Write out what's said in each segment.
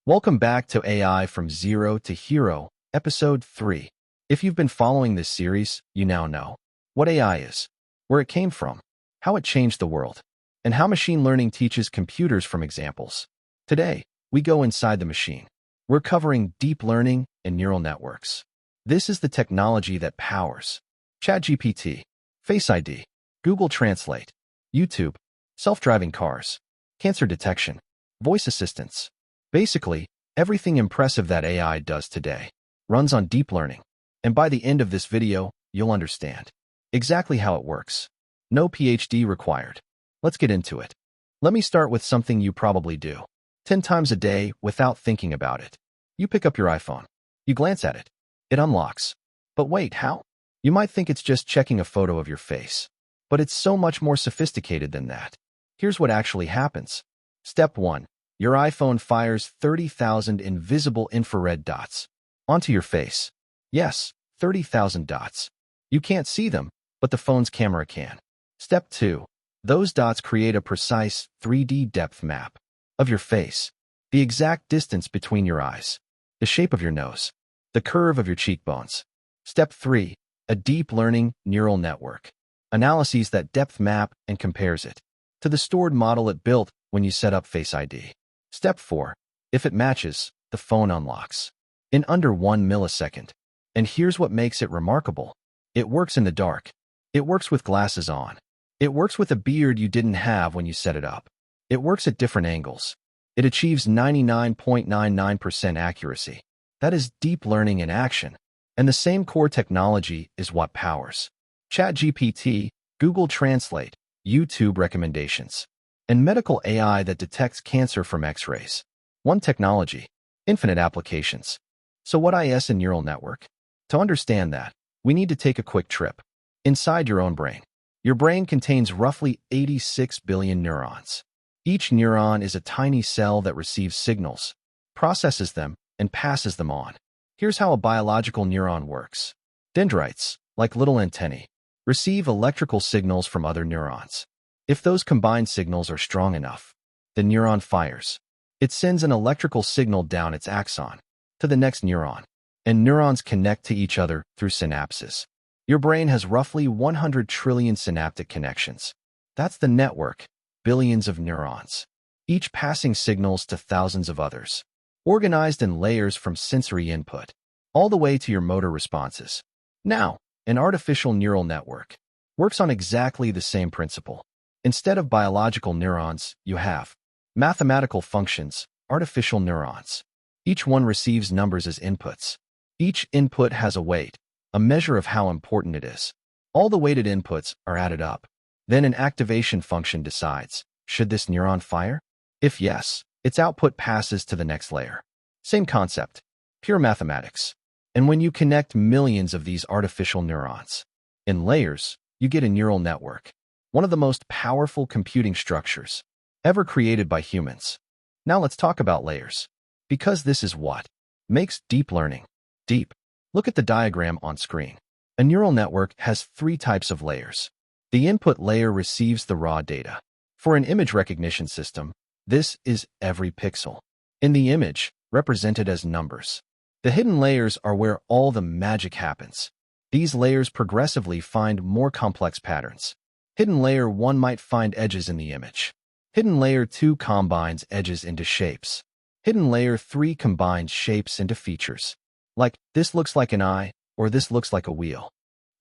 Welcome back to AI from Zero to Hero, Episode 3. If you've been following this series, you now know what AI is, where it came from, how it changed the world, and how machine learning teaches computers from examples. Today, we go inside the machine. We're covering deep learning and neural networks. This is the technology that powers ChatGPT, Face ID, Google Translate, YouTube, self-driving cars, cancer detection, voice assistants. Basically, everything impressive that AI does today runs on deep learning. And by the end of this video, you'll understand exactly how it works. No PhD required. Let's get into it. Let me start with something you probably do 10 times a day without thinking about it. You pick up your iPhone. You glance at it. It unlocks. But wait, how? You might think it's just checking a photo of your face. But it's so much more sophisticated than that. Here's what actually happens. Step 1. Your iPhone fires 30,000 invisible infrared dots onto your face. Yes, 30,000 dots. You can't see them, but the phone's camera can. Step 2. Those dots create a precise 3D depth map of your face, the exact distance between your eyes, the shape of your nose, the curve of your cheekbones. Step 3. A deep learning neural network analyzes that depth map and compares it to the stored model it built when you set up Face ID. Step 4. If it matches, the phone unlocks in under 1 millisecond. And here's what makes it remarkable. It works in the dark. It works with glasses on. It works with a beard you didn't have when you set it up. It works at different angles. It achieves 99.99% accuracy. That is deep learning in action. And the same core technology is what powers ChatGPT, Google Translate, YouTube recommendations, and medical AI that detects cancer from X-rays. One technology, infinite applications. So what is a neural network? To understand that, we need to take a quick trip inside your own brain. Your brain contains roughly 86 billion neurons. Each neuron is a tiny cell that receives signals, processes them, and passes them on. Here's how a biological neuron works. Dendrites, like little antennae, receive electrical signals from other neurons. If those combined signals are strong enough, the neuron fires. It sends an electrical signal down its axon to the next neuron, and neurons connect to each other through synapses. Your brain has roughly 100 trillion synaptic connections. That's the network, billions of neurons, each passing signals to thousands of others, organized in layers from sensory input, all the way to your motor responses. Now, an artificial neural network works on exactly the same principle. Instead of biological neurons, you have mathematical functions, artificial neurons. Each one receives numbers as inputs. Each input has a weight, a measure of how important it is. All the weighted inputs are added up. Then an activation function decides, should this neuron fire? If yes, its output passes to the next layer. Same concept, pure mathematics. And when you connect millions of these artificial neurons in layers, you get a neural network. One of the most powerful computing structures ever created by humans. Now let's talk about layers, because this is what makes deep learning deep. Look at the diagram on screen. A neural network has 3 types of layers. The input layer receives the raw data. For an image recognition system, this is every pixel in the image, represented as numbers. The hidden layers are where all the magic happens. These layers progressively find more complex patterns. Hidden layer 1 might find edges in the image. Hidden layer 2 combines edges into shapes. Hidden layer 3 combines shapes into features. Like, this looks like an eye, or this looks like a wheel.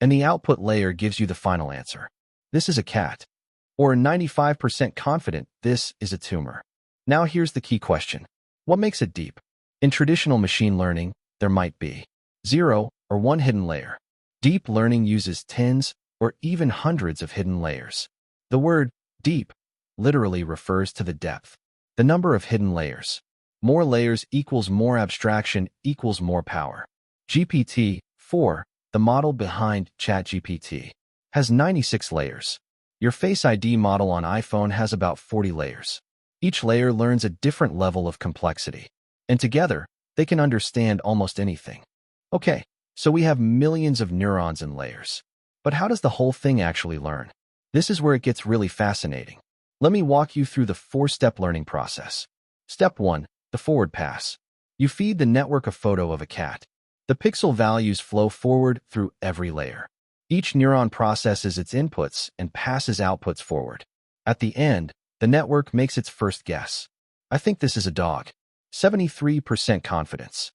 And the output layer gives you the final answer. This is a cat. Or 95% confident this is a tumor. Now here's the key question. What makes it deep? In traditional machine learning, there might be 0 or 1 hidden layer. Deep learning uses tens or even hundreds of hidden layers. The word deep literally refers to the depth, the number of hidden layers. More layers equals more abstraction equals more power. GPT-4, the model behind ChatGPT, has 96 layers. Your Face ID model on iPhone has about 40 layers. Each layer learns a different level of complexity, and together, they can understand almost anything. Okay, so we have millions of neurons and layers. But how does the whole thing actually learn? This is where it gets really fascinating. Let me walk you through the 4-step learning process. Step 1. The forward pass. You feed the network a photo of a cat. The pixel values flow forward through every layer. Each neuron processes its inputs and passes outputs forward. At the end, the network makes its first guess. I think this is a dog. 73% confidence.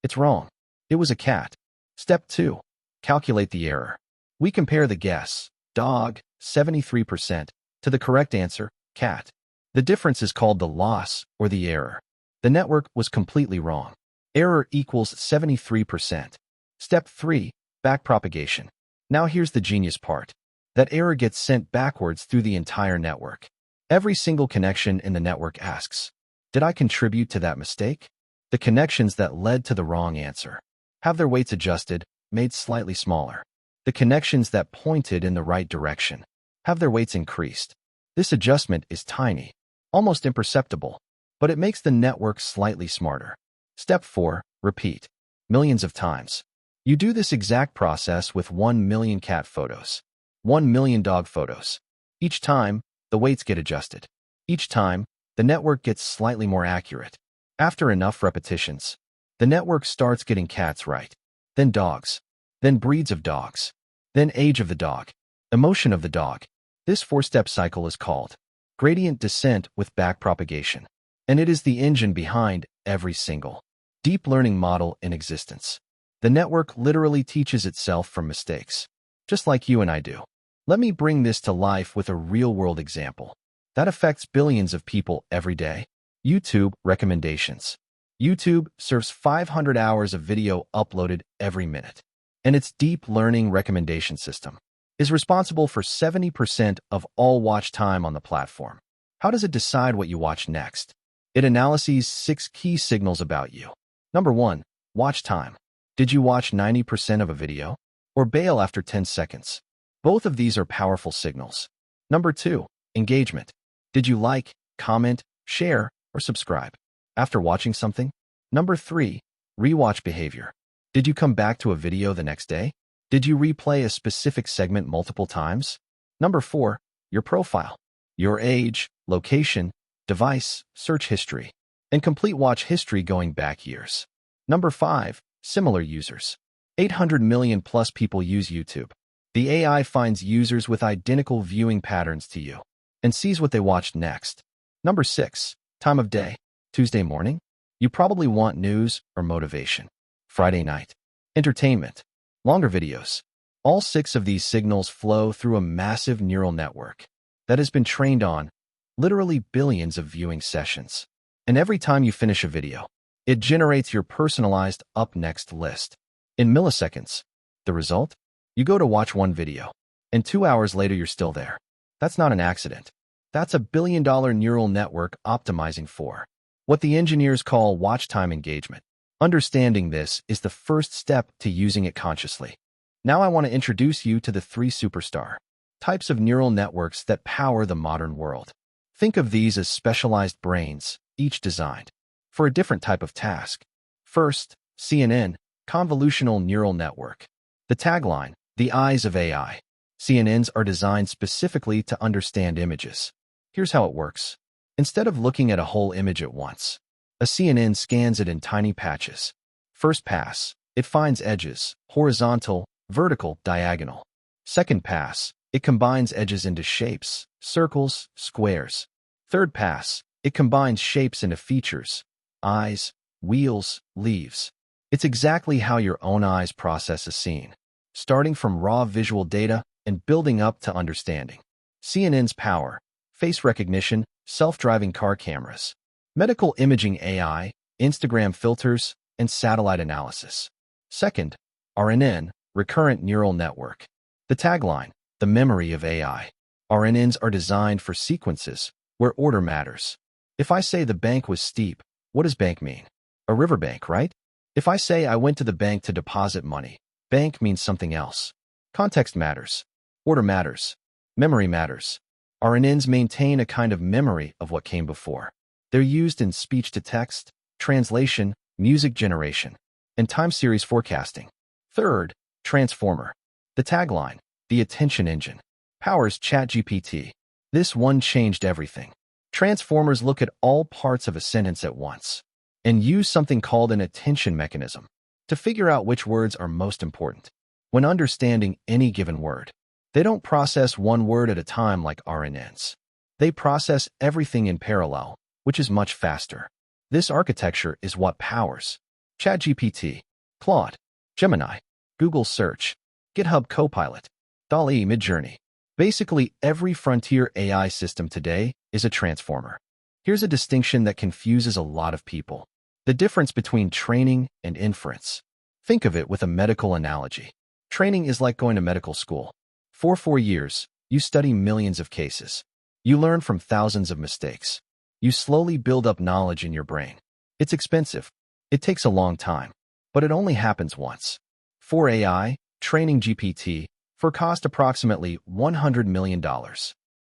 It's wrong. It was a cat. Step 2. Calculate the error. We compare the guess, dog, 73%, to the correct answer, cat. The difference is called the loss or the error. The network was completely wrong. Error equals 73%. Step 3. Backpropagation. Now here's the genius part. That error gets sent backwards through the entire network. Every single connection in the network asks, did I contribute to that mistake? The connections that led to the wrong answer have their weights adjusted, made slightly smaller. The connections that pointed in the right direction have their weights increased. This adjustment is tiny, almost imperceptible, but it makes the network slightly smarter. Step 4. Repeat. Millions of times. You do this exact process with 1 million cat photos, 1 million dog photos. Each time, the weights get adjusted. Each time, the network gets slightly more accurate. After enough repetitions, the network starts getting cats right, then dogs, then breeds of dogs, then age of the dog, emotion of the dog. This 4-step cycle is called gradient descent with backpropagation, and it is the engine behind every single deep learning model in existence. The network literally teaches itself from mistakes, just like you and I do. Let me bring this to life with a real-world example that affects billions of people every day. YouTube recommendations. YouTube serves 500 hours of video uploaded every minute, and its deep learning recommendation system is responsible for 70% of all watch time on the platform. How does it decide what you watch next? It analyzes 6 key signals about you. Number 1. Watch time. Did you watch 90% of a video or bail after 10 seconds? Both of these are powerful signals. Number 2. Engagement. Did you like, comment, share, or subscribe after watching something? Number 3. Rewatch behavior. Did you come back to a video the next day? Did you replay a specific segment multiple times? Number 4. Your profile. Your age, location, device, search history, and complete watch history going back years. Number 5. Similar users. 800 million plus people use YouTube. The AI finds users with identical viewing patterns to you and sees what they watched next. Number 6. Time of day. Tuesday morning? You probably want news or motivation. Friday night. Entertainment. Longer videos. All 6 of these signals flow through a massive neural network that has been trained on literally billions of viewing sessions. And every time you finish a video, it generates your personalized up next list. In milliseconds. The result? You go to watch one video, and 2 hours later you're still there. That's not an accident. That's a billion-dollar neural network optimizing for what the engineers call watch time engagement. Understanding this is the first step to using it consciously. Now I want to introduce you to the 3 superstar types of neural networks that power the modern world. Think of these as specialized brains, each designed for a different type of task. First, CNN, Convolutional Neural Network. The tagline, the eyes of AI. CNNs are designed specifically to understand images. Here's how it works. Instead of looking at a whole image at once, a CNN scans it in tiny patches. First pass, it finds edges, horizontal, vertical, diagonal. Second pass, it combines edges into shapes, circles, squares. Third pass, it combines shapes into features, eyes, wheels, leaves. It's exactly how your own eyes process a scene, starting from raw visual data and building up to understanding. CNN's power, face recognition, self-driving car cameras, medical imaging AI, Instagram filters, and satellite analysis. Second, RNN, Recurrent Neural Network. The tagline, the memory of AI. RNNs are designed for sequences where order matters. If I say the bank was steep, what does bank mean? A riverbank, right? If I say I went to the bank to deposit money, bank means something else. Context matters. Order matters. Memory matters. RNNs maintain a kind of memory of what came before. They're used in speech-to-text, translation, music generation, and time series forecasting. Third, Transformer. The tagline, the attention engine, powers ChatGPT. This one changed everything. Transformers look at all parts of a sentence at once. and use something called an attention mechanism to figure out which words are most important. When understanding any given word, they don't process one word at a time like RNNs. They process everything in parallel, which is much faster. This architecture is what powers ChatGPT, Claude, Gemini, Google Search, GitHub Copilot, DALL-E Midjourney. Basically, every frontier AI system today is a transformer. Here's a distinction that confuses a lot of people: the difference between training and inference. Think of it with a medical analogy. Training is like going to medical school. For 4 years, you study millions of cases. You learn from thousands of mistakes. You slowly build up knowledge in your brain. It's expensive. It takes a long time, but it only happens once. For AI, training GPT cost approximately $100 million.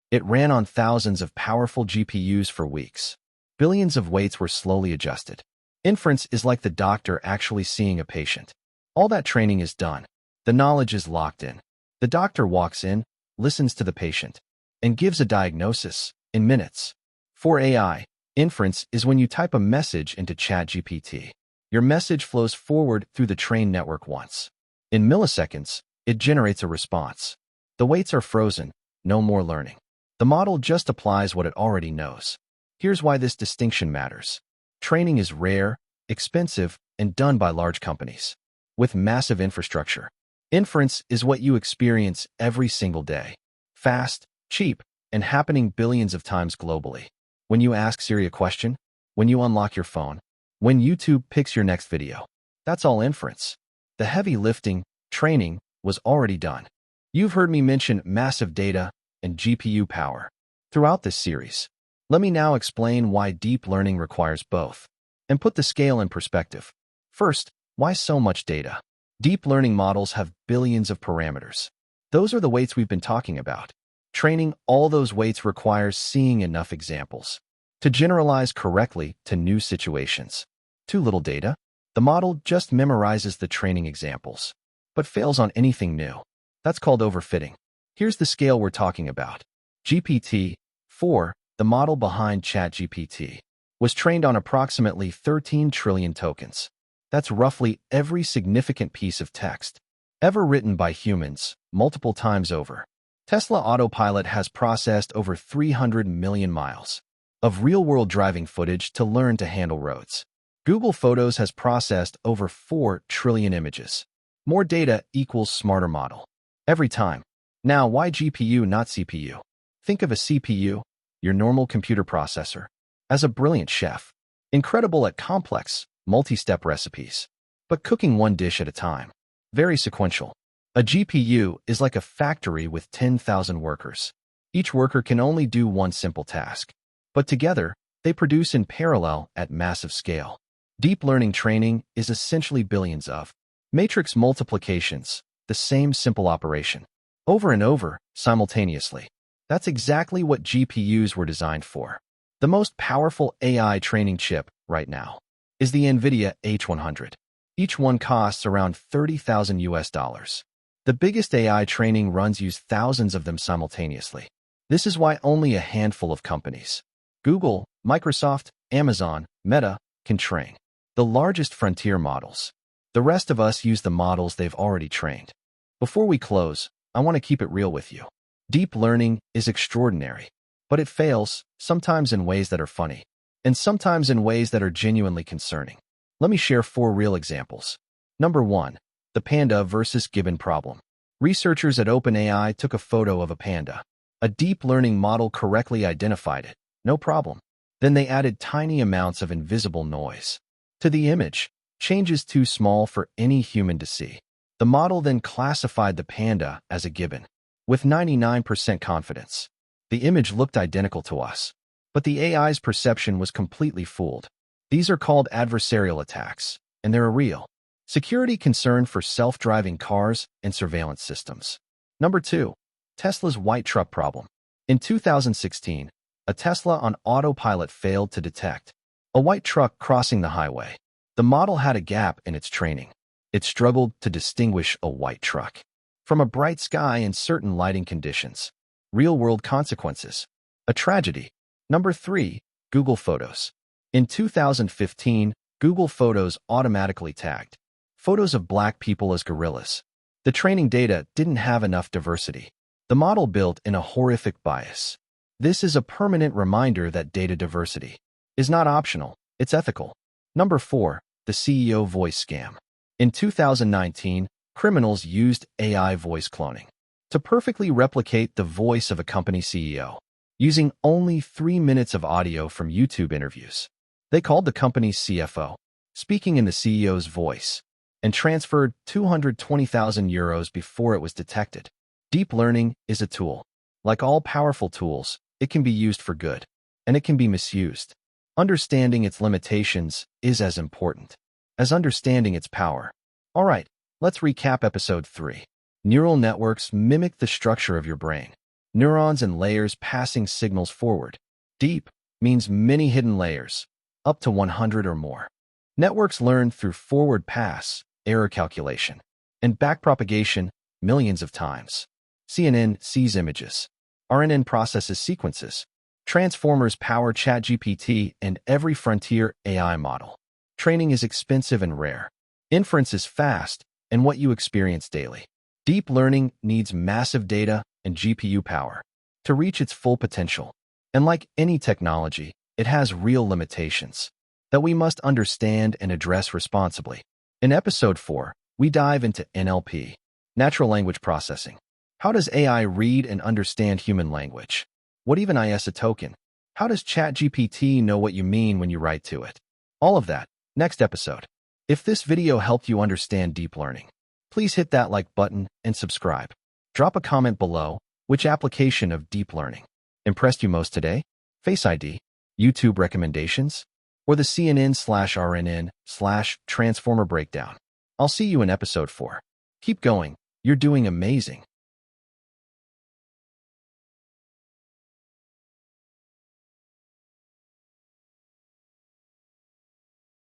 It ran on thousands of powerful GPUs for weeks. Billions of weights were slowly adjusted. Inference is like the doctor actually seeing a patient. All that training is done. The knowledge is locked in. The doctor walks in, listens to the patient, and gives a diagnosis in minutes. For AI, inference is when you type a message into ChatGPT. Your message flows forward through the trained network once. In milliseconds, it generates a response. The weights are frozen, no more learning. The model just applies what it already knows. Here's why this distinction matters. Training is rare, expensive, and done by large companies with massive infrastructure. Inference is what you experience every single day. Fast, cheap, and happening billions of times globally. When you ask Siri a question, when you unlock your phone, when YouTube picks your next video. That's all inference. The heavy lifting, training, was already done. You've heard me mention massive data and GPU power throughout this series. Let me now explain why deep learning requires both and put the scale in perspective. First, why so much data? Deep learning models have billions of parameters. Those are the weights we've been talking about. Training all those weights requires seeing enough examples to generalize correctly to new situations. Too little data? The model just memorizes the training examples, but fails on anything new. That's called overfitting. Here's the scale we're talking about. GPT-4, the model behind ChatGPT, was trained on approximately 13 trillion tokens. That's roughly every significant piece of text ever written by humans, multiple times over. Tesla Autopilot has processed over 300 million miles of real-world driving footage to learn to handle roads. Google Photos has processed over 4 trillion images. More data equals smarter model. Every time. Now, why GPU, not CPU? Think of a CPU, your normal computer processor, as a brilliant chef, incredible at complex, multi-step recipes, but cooking one dish at a time. Very sequential. A GPU is like a factory with 10,000 workers. Each worker can only do one simple task, but together, they produce in parallel at massive scale. Deep learning training is essentially billions of matrix multiplications, the same simple operation, over and over, simultaneously. That's exactly what GPUs were designed for. The most powerful AI training chip right now is the NVIDIA H100. Each one costs around $30,000. The biggest AI training runs use thousands of them simultaneously. This is why only a handful of companies, Google, Microsoft, Amazon, Meta, can train the largest frontier models. The rest of us use the models they've already trained. Before we close, I want to keep it real with you. Deep learning is extraordinary, but it fails, sometimes in ways that are funny, and sometimes in ways that are genuinely concerning. Let me share 4 real examples. Number 1. The panda versus gibbon problem. Researchers at OpenAI took a photo of a panda. A deep learning model correctly identified it, no problem. Then they added tiny amounts of invisible noise to the image, changes too small for any human to see. The model then classified the panda as a gibbon with 99% confidence. The image looked identical to us, but the AI's perception was completely fooled. These are called adversarial attacks, and they're a real security concern for self-driving cars and surveillance systems. Number 2. Tesla's white truck problem. In 2016, a Tesla on autopilot failed to detect a white truck crossing the highway. The model had a gap in its training. It struggled to distinguish a white truck from a bright sky in certain lighting conditions. Real-world consequences. A tragedy. Number 3. Google Photos. In 2015, Google Photos automatically tagged photos of black people as gorillas. The training data didn't have enough diversity. The model built in a horrific bias. This is a permanent reminder that data diversity is not optional, it's ethical. Number 4. The CEO voice scam. In 2019, criminals used AI voice cloning to perfectly replicate the voice of a company CEO, using only 3 minutes of audio from YouTube interviews. They called the company's CFO, speaking in the CEO's voice, and transferred €220,000 before it was detected. Deep learning is a tool. Like all powerful tools, it can be used for good, and it can be misused. Understanding its limitations is as important as understanding its power. All right, let's recap episode 3. Neural networks mimic the structure of your brain. Neurons and layers passing signals forward. Deep means many hidden layers, up to 100 or more. Networks learn through forward pass, error calculation, and backpropagation millions of times. CNN sees images. RNN processes sequences. Transformers power ChatGPT and every frontier AI model. Training is expensive and rare. Inference is fast and what you experience daily. Deep learning needs massive data and GPU power to reach its full potential. And like any technology, it has real limitations that we must understand and address responsibly. In episode 4, we dive into NLP, natural language processing. How does AI read and understand human language? What even is a token? How does ChatGPT know what you mean when you write to it? All of that, next episode. If this video helped you understand deep learning, please hit that like button and subscribe. Drop a comment below which application of deep learning impressed you most today? Face ID, YouTube recommendations, or the CNN/RNN/Transformer breakdown. I'll see you in episode 4. Keep going, you're doing amazing.